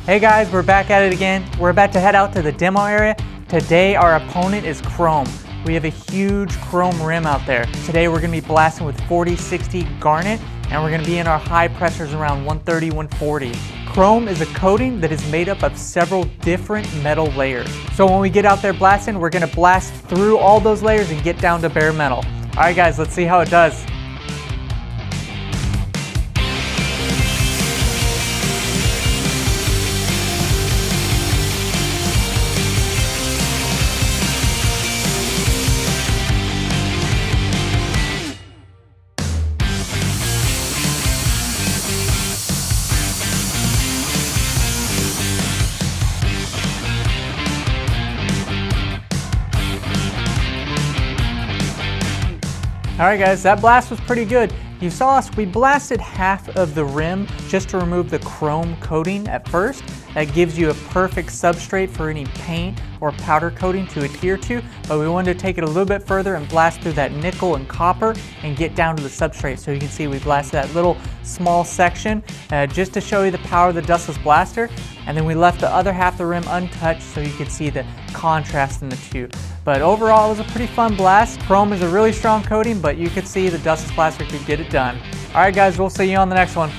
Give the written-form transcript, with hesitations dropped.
Hey guys, we're back at it again. We're about to head out to the demo area. Today our opponent is chrome. We have a huge chrome rim out there. Today we're going to be blasting with 4060 garnet, and we're going to be in our high pressures around 130, 140. Chrome is a coating that is made up of several different metal layers. So when we get out there blasting, we're going to blast through all those layers and get down to bare metal. All right guys, let's see how it does. Alright guys, that blast was pretty good. You saw us, we blasted half of the rim just to remove the chrome coating at first. That gives you a perfect substrate for any paint or powder coating to adhere to, but we wanted to take it a little bit further and blast through that nickel and copper and get down to the substrate. So you can see we blasted that little small section just to show you the power of the Dustless blaster, and then we left the other half of the rim untouched so you could see the contrast in the two. But overall, it was a pretty fun blast. Chrome is a really strong coating, but you could see the Dustless blaster could get it done. All right guys, we'll see you on the next one.